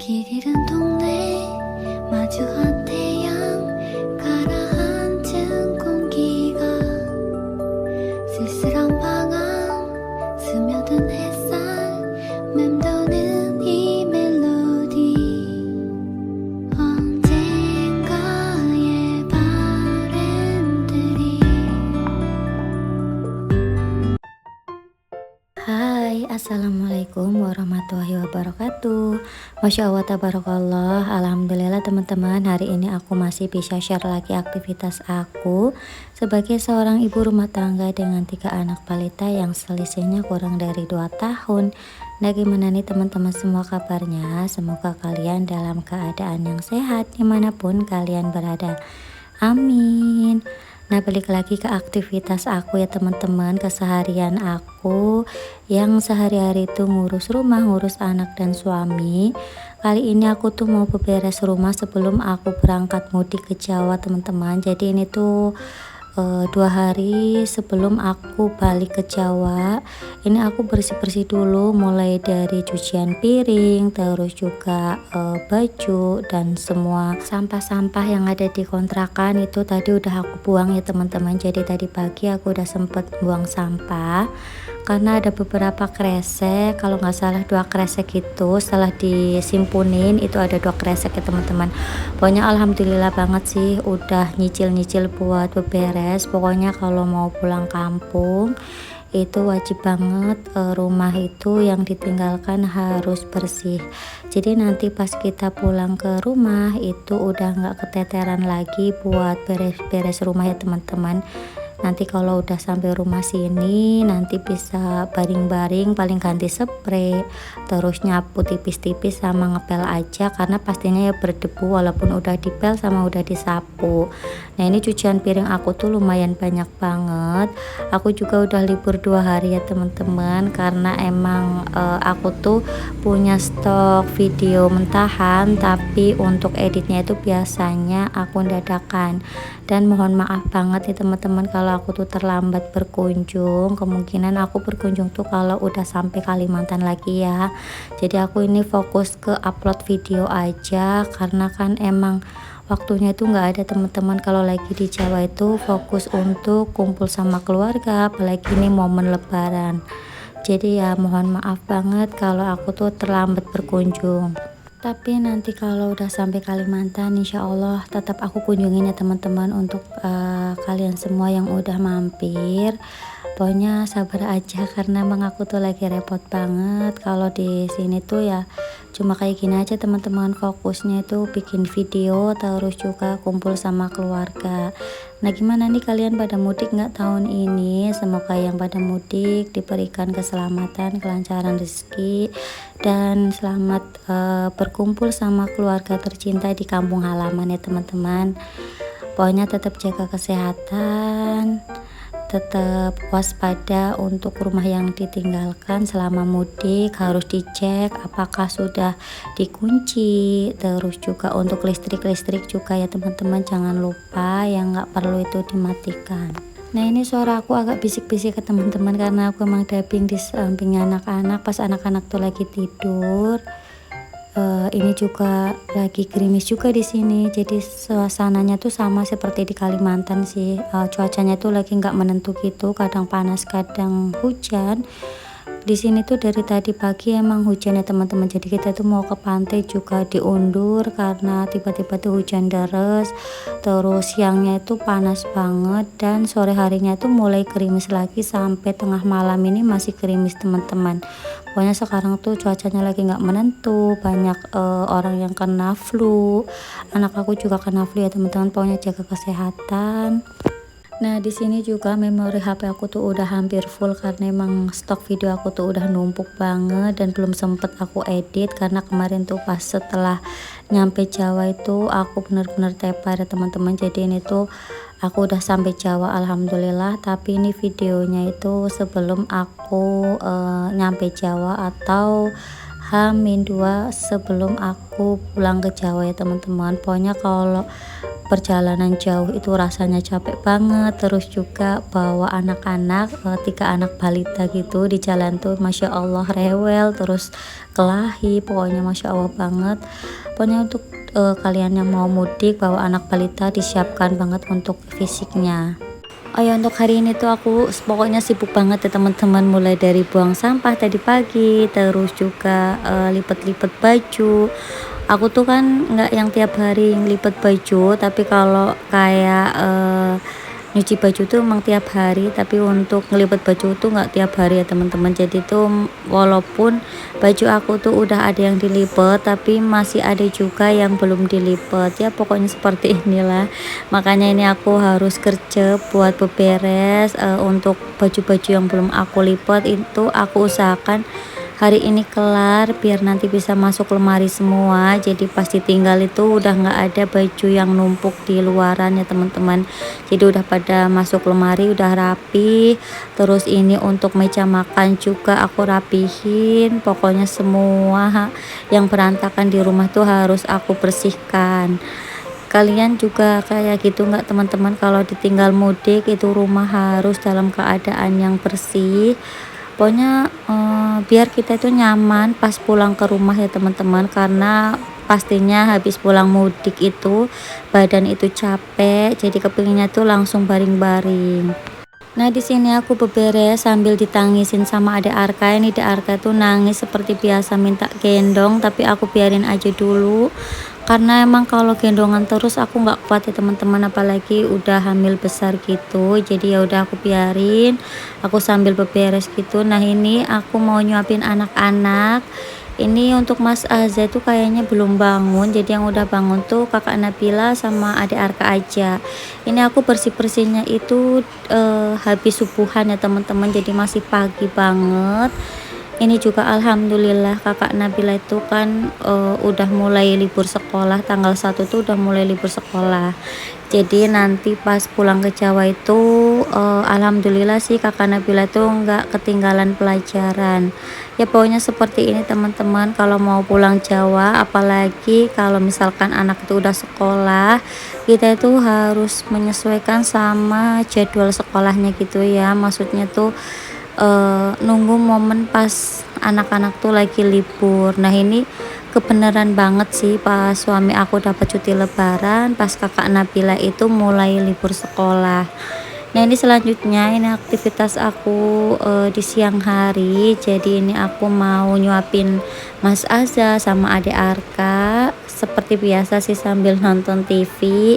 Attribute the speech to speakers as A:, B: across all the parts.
A: 길 잃은 동네 마주한 태양 가라앉은 공기가 쓸쓸한 방황 스며든 햇살 맴도는 이 멜로디 언젠가의 바램들이
B: Hai, assalamualaikum warahmatullahi wabarakatuh. Masya Allah, tabarakallah. Alhamdulillah teman-teman, hari ini aku masih bisa share lagi aktivitas aku sebagai seorang ibu rumah tangga dengan 3 anak balita yang selisihnya kurang dari 2 tahun. Nah, gimana nih teman-teman semua kabarnya? Semoga kalian dalam keadaan yang sehat dimanapun kalian berada. Amin. Nah, balik lagi ke aktivitas aku ya teman-teman, keseharian aku yang sehari-hari itu ngurus rumah, ngurus anak dan suami. Kali ini aku tuh mau beberes rumah sebelum aku berangkat mudik ke Jawa teman-teman. Jadi ini tuh 2 hari sebelum aku balik ke Jawa, ini aku bersih-bersih dulu, mulai dari cucian piring, terus juga baju dan semua sampah-sampah yang ada di kontrakan itu tadi udah aku buang ya teman-teman. Jadi tadi pagi aku udah sempet buang sampah karena ada beberapa kresek, kalau nggak salah 2 kresek itu setelah disimpunin itu ada 2 kresek ya teman-teman. Pokoknya alhamdulillah banget sih udah nyicil-nyicil buat beberes. Pokoknya kalau mau pulang kampung itu wajib banget rumah itu yang ditinggalkan harus bersih. Jadi nanti pas kita pulang ke rumah itu udah nggak keteteran lagi buat beres-beres rumah ya teman-teman. Nanti kalau udah sampai rumah sini nanti bisa baring-baring, paling ganti spray, terus nyapu tipis-tipis sama ngepel aja karena pastinya ya berdebu walaupun udah dipel sama udah disapu. Nah, ini cucian piring aku tuh lumayan banyak banget. Aku juga udah libur 2 hari ya teman-teman karena emang aku tuh punya stok video mentahan, tapi untuk editnya itu biasanya aku dadakan. Dan mohon maaf banget ya teman-teman kalau aku tuh terlambat berkunjung. Kemungkinan aku berkunjung tuh kalau udah sampai Kalimantan lagi ya. Jadi aku ini fokus ke upload video aja karena kan emang waktunya itu nggak ada teman-teman. Kalau lagi di Jawa itu fokus untuk kumpul sama keluarga, apalagi ini momen lebaran. Jadi ya mohon maaf banget kalau aku tuh terlambat berkunjung. Tapi nanti kalau udah sampai Kalimantan insya Allah tetap aku kunjungin ya teman-teman untuk kalian semua yang udah mampir. Pokoknya sabar aja karena emang aku tuh lagi repot banget. Kalau di sini tuh ya cuma kayak gini aja teman-teman, fokusnya itu bikin video terus juga kumpul sama keluarga. Nah, gimana nih kalian pada mudik nggak tahun ini? Semoga yang pada mudik diberikan keselamatan, kelancaran rezeki dan selamat berkumpul sama keluarga tercinta di kampung halaman ya teman-teman. Pokoknya tetap jaga kesehatan, tetap waspada untuk rumah yang ditinggalkan selama mudik, harus dicek apakah sudah dikunci. Terus juga untuk listrik juga ya teman-teman, jangan lupa yang nggak perlu itu dimatikan. Nah, ini suara aku agak bisik-bisik ke teman-teman karena aku emang dubbing di samping anak-anak pas anak-anak tuh lagi tidur. Ini juga lagi gerimis juga di sini, jadi suasananya tuh sama seperti di Kalimantan sih. Cuacanya tuh lagi nggak menentu gitu, kadang panas kadang hujan. Di sini tuh dari tadi pagi emang hujan ya teman-teman. Jadi kita tuh mau ke pantai juga diundur karena tiba-tiba tuh hujan deras. Terus siangnya itu panas banget dan sore harinya tuh mulai gerimis lagi sampai tengah malam ini masih gerimis teman-teman. Pokoknya sekarang tuh cuacanya lagi nggak menentu, banyak orang yang kena flu. Anak aku juga kena flu ya teman-teman. Pokoknya jaga kesehatan. Nah, di sini juga memori HP aku tuh udah hampir full karena emang stok video aku tuh udah numpuk banget dan belum sempet aku edit karena kemarin tuh pas setelah nyampe Jawa itu aku bener-bener tepar ya teman-teman. Jadi ini tuh aku udah sampai Jawa alhamdulillah, tapi ini videonya itu sebelum aku nyampe Jawa atau H-2 sebelum aku pulang ke Jawa ya teman-teman. Pokoknya kalau perjalanan jauh itu rasanya capek banget, terus juga bawa anak-anak, 3 anak balita gitu di jalan tuh Masya Allah rewel, terus kelahi, pokoknya Masya Allah banget. Pokoknya untuk kalian yang mau mudik bawa anak balita disiapkan banget untuk fisiknya. Oh ya, untuk hari ini tuh aku pokoknya sibuk banget ya teman-teman, mulai dari buang sampah tadi pagi, terus juga lipet-lipet baju. Aku tuh kan nggak yang tiap hari ngelipet baju, tapi kalau kayak nyuci baju tuh emang tiap hari, tapi untuk ngelipet baju tuh nggak tiap hari ya teman-teman. Jadi tuh walaupun baju aku tuh udah ada yang dilipet, tapi masih ada juga yang belum dilipet ya, pokoknya seperti inilah. Makanya ini aku harus kerja buat beberes, untuk baju-baju yang belum aku lipet itu aku usahakan hari ini kelar biar nanti bisa masuk lemari semua. Jadi pas ditinggal itu udah nggak ada baju yang numpuk di luaran ya teman-teman. Jadi udah pada masuk lemari, udah rapi. Terus ini untuk meja makan juga aku rapihin. Pokoknya semua yang berantakan di rumah tuh harus aku bersihkan. Kalian juga kayak gitu nggak teman-teman? Kalau ditinggal mudik itu rumah harus dalam keadaan yang bersih. Pokoknya biar kita itu nyaman pas pulang ke rumah ya teman-teman, karena pastinya habis pulang mudik itu badan itu capek, jadi kepinginnya tuh langsung baring-baring. Nah di sini aku beberes sambil ditangisin sama adek Arka. Ini adek Arka tuh nangis seperti biasa minta gendong, tapi aku biarin aja dulu karena emang kalau gendongan terus aku nggak kuat ya teman-teman, apalagi udah hamil besar gitu. Jadi ya udah aku biarin, aku sambil beberes gitu. Nah ini aku mau nyuapin anak-anak. Ini untuk Mas Azza itu kayaknya belum bangun, jadi yang udah bangun tuh kakak Nabila sama adik Arka aja. Ini aku bersih-bersihnya itu habis subuhan ya teman-teman, jadi masih pagi banget. Ini juga alhamdulillah kakak Nabila itu kan udah mulai libur sekolah, tanggal 1 tuh udah mulai libur sekolah. Jadi nanti pas pulang ke Jawa itu alhamdulillah sih kakak Nabila tuh nggak ketinggalan pelajaran. Ya pokoknya seperti ini teman-teman, kalau mau pulang Jawa apalagi kalau misalkan anak itu udah sekolah, kita itu harus menyesuaikan sama jadwal sekolahnya gitu ya. Maksudnya tuh nunggu momen pas anak-anak tuh lagi libur. Nah ini kebenaran banget sih, pas suami aku dapat cuti lebaran pas kakak Nabila itu mulai libur sekolah. Nah ini selanjutnya ini aktivitas aku di siang hari. Jadi ini aku mau nyuapin Mas Azza sama adik Arka seperti biasa sih sambil nonton TV,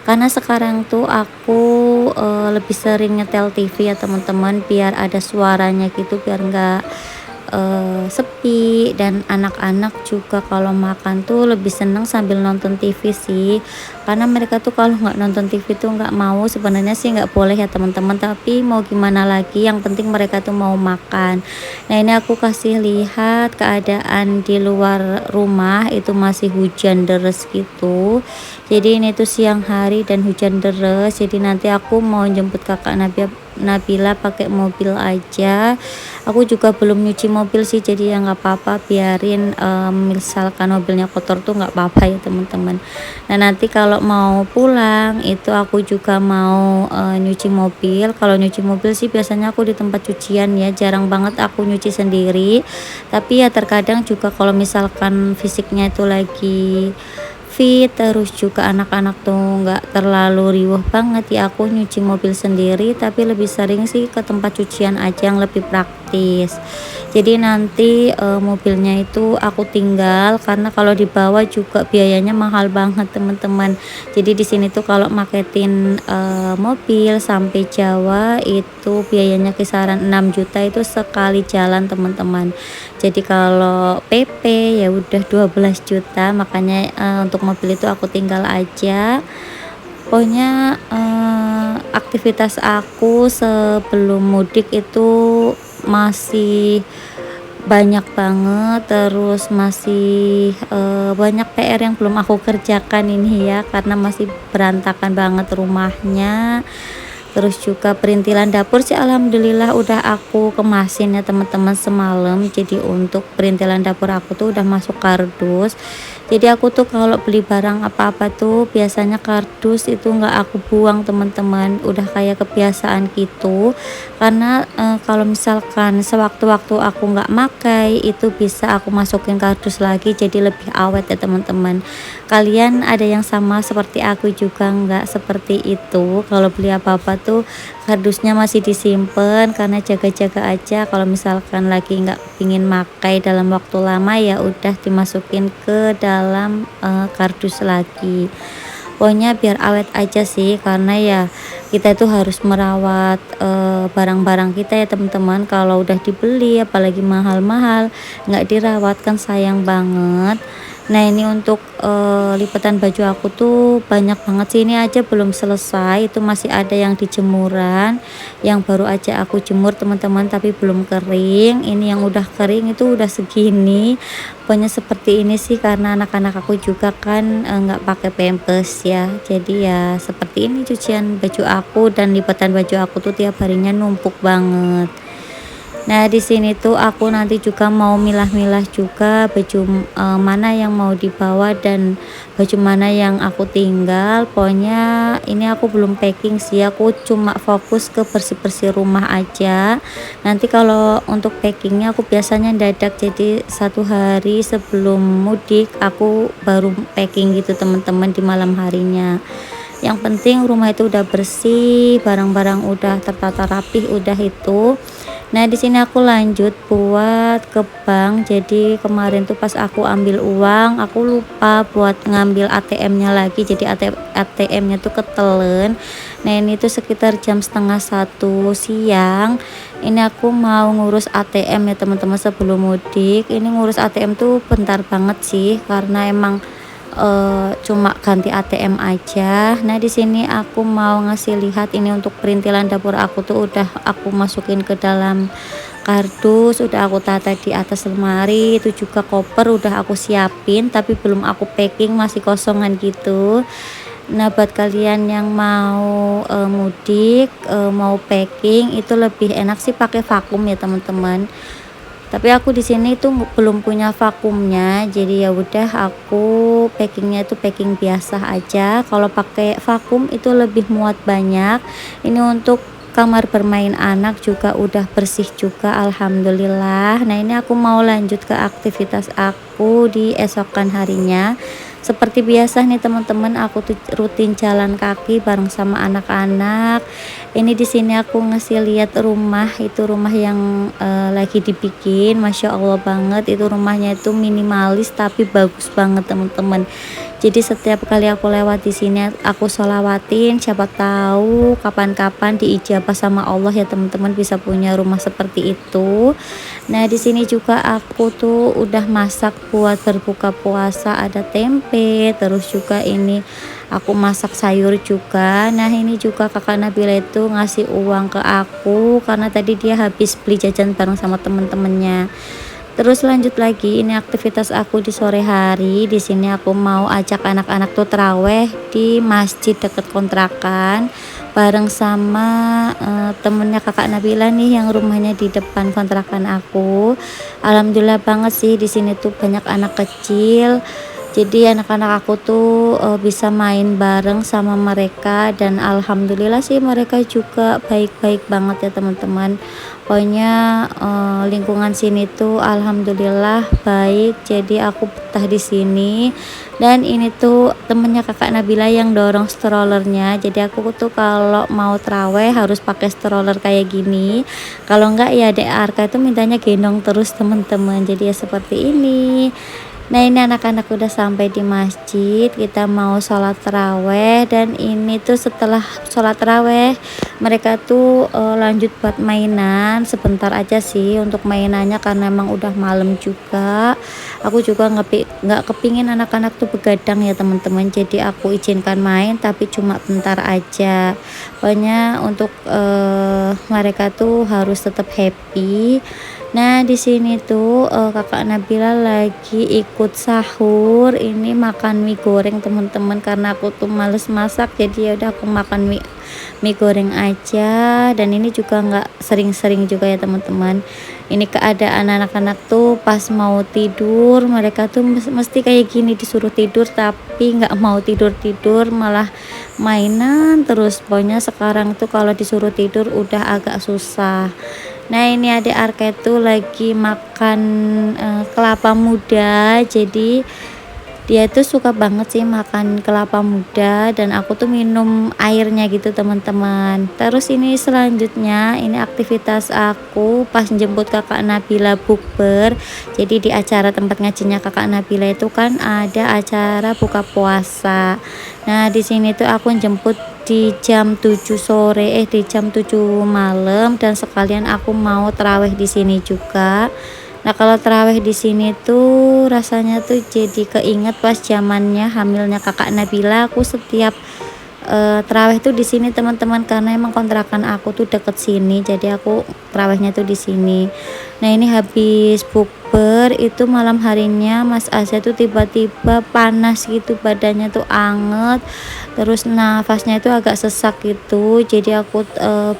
B: karena sekarang tuh aku lebih sering nyetel TV ya teman-teman, biar ada suaranya gitu, biar nggak sepi. Dan anak-anak juga kalau makan tuh lebih seneng sambil nonton TV sih, karena mereka tuh kalau nggak nonton TV tuh nggak mau. Sebenarnya sih nggak boleh ya teman-teman, tapi mau gimana lagi, yang penting mereka tuh mau makan. Nah ini aku kasih lihat keadaan di luar rumah itu masih hujan deras gitu. Jadi ini tuh siang hari dan hujan deras, jadi nanti aku mau jemput kakak Nabila pakai mobil aja. Aku juga belum nyuci mobil sih, jadi ya nggak apa-apa, biarin misalkan mobilnya kotor tuh nggak apa-apa ya teman-teman. Nah nanti kalau mau pulang itu aku juga mau nyuci mobil. Kalau nyuci mobil sih biasanya aku di tempat cucian ya, jarang banget aku nyuci sendiri. Tapi ya terkadang juga kalau misalkan fisiknya itu lagi fit, terus juga anak-anak tuh nggak terlalu riuh banget ya, aku nyuci mobil sendiri, tapi lebih sering sih ke tempat cucian aja yang lebih praktis. Jadi nanti mobilnya itu aku tinggal, karena kalau dibawa juga biayanya mahal banget teman-teman. Jadi di sini tuh kalau maketin mobil sampai Jawa itu biayanya kisaran 6 juta itu sekali jalan teman-teman. Jadi kalau PP ya udah 12 juta, makanya untuk mobil itu aku tinggal aja. Pokoknya aktivitas aku sebelum mudik itu masih banyak banget, terus masih banyak PR yang belum aku kerjakan ini ya, karena masih berantakan banget rumahnya. Terus juga perintilan dapur sih alhamdulillah udah aku kemasin ya teman-teman semalam. Jadi untuk perintilan dapur aku tuh udah masuk kardus. Jadi aku tuh kalau beli barang apa-apa tuh biasanya kardus itu nggak aku buang teman-teman, udah kayak kebiasaan gitu. Karena kalau misalkan sewaktu-waktu aku nggak makai itu bisa aku masukin kardus lagi jadi lebih awet ya teman-teman. Kalian ada yang sama seperti aku juga nggak seperti itu? Kalau beli apa-apa tuh kardusnya masih disimpan karena jaga-jaga aja, kalau misalkan lagi nggak pingin makai dalam waktu lama ya udah dimasukin ke dalam kardus lagi. Pokoknya biar awet aja sih, karena ya kita itu harus merawat barang-barang kita ya teman-teman. Kalau udah dibeli apalagi mahal-mahal nggak dirawat kan sayang banget. Nah ini untuk lipatan baju aku tuh banyak banget sih, ini aja belum selesai, itu masih ada yang di jemuran yang baru aja aku jemur teman-teman tapi belum kering. Ini yang udah kering itu udah segini. Pokoknya seperti ini sih karena anak-anak aku juga kan nggak pakai pampers ya, jadi ya seperti ini cucian baju aku dan lipatan baju aku tuh tiap harinya numpuk banget. Nah, di sini tuh aku nanti juga mau milah-milah juga baju mana yang mau dibawa dan baju mana yang aku tinggal. Pokoknya ini aku belum packing sih, aku cuma fokus ke bersih-bersih rumah aja. Nanti kalau untuk packingnya aku biasanya dadak, jadi satu hari sebelum mudik aku baru packing gitu teman-teman di malam harinya. Yang penting rumah itu udah bersih, barang-barang udah tertata rapih, udah itu. Nah, di sini aku lanjut buat ke bank. Jadi kemarin tuh pas aku ambil uang, aku lupa buat ngambil ATM-nya lagi. Jadi ATM-nya tuh ketelen. Nah, ini tuh sekitar jam setengah 1 siang. Ini aku mau ngurus ATM ya teman-teman sebelum mudik. Ini ngurus ATM tuh bentar banget sih karena emang cuma ganti ATM aja. Nah, di sini aku mau ngasih lihat ini untuk perintilan dapur aku tuh udah aku masukin ke dalam kardus, udah aku tata di atas lemari. Itu juga koper udah aku siapin tapi belum aku packing, masih kosongan gitu. Nah, buat kalian yang mau mudik, mau packing itu lebih enak sih pakai vakum ya teman-teman. Tapi aku di sini tuh belum punya vakumnya, jadi ya udah aku packingnya itu packing biasa aja. Kalau pakai vakum itu lebih muat banyak. Ini untuk kamar bermain anak juga udah bersih juga alhamdulillah. Nah, ini aku mau lanjut ke aktivitas aku di esokan harinya. Seperti biasa nih teman-teman, aku tuh rutin jalan kaki bareng sama anak-anak. Ini di sini aku ngasih lihat rumah, itu rumah yang lagi dibikin, masya Allah banget. Itu rumahnya itu minimalis tapi bagus banget teman-teman. Jadi setiap kali aku lewat di sini aku sholawatin, siapa tahu kapan-kapan diijabah sama Allah ya teman-teman bisa punya rumah seperti itu. Nah, di sini juga aku tuh udah masak buat berbuka puasa, ada tempe, terus juga ini aku masak sayur juga. Nah, ini juga kakak Nabila itu ngasih uang ke aku karena tadi dia habis beli jajan bareng sama temen-temennya. Terus lanjut lagi, ini aktivitas aku di sore hari. Di sini aku mau ajak anak-anak tuh teraweh di masjid deket kontrakan bareng sama temennya kakak Nabila nih yang rumahnya di depan kontrakan aku. Alhamdulillah banget sih di sini tuh banyak anak kecil. Jadi anak-anak aku tuh bisa main bareng sama mereka dan alhamdulillah sih mereka juga baik-baik banget ya teman-teman. Pokoknya lingkungan sini tuh alhamdulillah baik. Jadi aku betah di sini. Dan ini tuh temennya kakak Nabila yang dorong strollernya. Jadi aku tuh kalau mau traweh harus pakai stroller kayak gini. Kalau enggak ya Dek Arka itu mintanya gendong terus teman-teman. Jadi ya seperti ini. Nah, ini anak-anak udah sampai di masjid, kita mau sholat taraweh. Dan ini tuh setelah sholat taraweh mereka tuh lanjut buat mainan sebentar aja sih untuk mainannya karena emang udah malam juga. Aku juga nggak kepingin anak-anak tuh begadang ya teman-teman, jadi aku izinkan main tapi cuma bentar aja. Pokoknya untuk mereka tuh harus tetap happy. Nah, di sini tuh kakak Nabila lagi ikut ikut sahur ini makan mie goreng teman-teman, karena aku tuh males masak jadi ya udah aku makan mie goreng aja. Dan ini juga nggak sering-sering juga ya teman-teman. Ini keadaan anak-anak tuh pas mau tidur mereka tuh mesti kayak gini, disuruh tidur tapi nggak mau tidur malah mainan terus. Pokoknya sekarang tuh kalau disuruh tidur udah agak susah. Nah ini adik Arka tuh lagi makan kelapa muda, jadi dia tuh suka banget sih makan kelapa muda dan aku tuh minum airnya gitu teman-teman. Terus ini selanjutnya ini aktivitas aku pas jemput kakak Nabila bukber. Jadi di acara tempat ngajinya kakak Nabila itu kan ada acara buka puasa. Nah di sini tuh aku jemput di jam 7 sore di jam 7 malam, dan sekalian aku mau terawih di sini juga. Nah kalau terawih di sini tuh rasanya tuh jadi keinget pas zamannya hamilnya kakak Nabila. Aku setiap terawih tuh di sini teman-teman, karena emang kontrakan aku tuh deket sini, jadi aku terawihnya tuh di sini. Nah ini habis bukber itu malam harinya Mas Azza tuh tiba-tiba panas gitu, badannya tuh anget, terus nafasnya itu agak sesak gitu. Jadi aku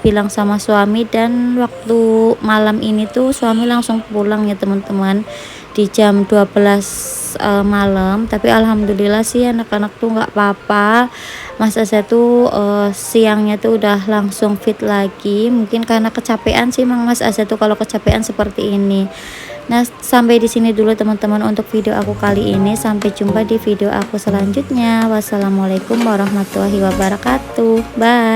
B: bilang sama suami, dan waktu malam ini tuh suami langsung pulang ya teman-teman di jam 12 malam. Tapi alhamdulillah sih anak-anak tuh nggak apa-apa. Mas Azza tuh siangnya tuh udah langsung fit lagi, mungkin karena kecapean sih Mang Mas Azza tuh kalau kecapean seperti ini. Nah sampai di sini dulu teman-teman untuk video aku kali ini, sampai jumpa di video aku selanjutnya. Wassalamualaikum warahmatullahi wabarakatuh. Bye.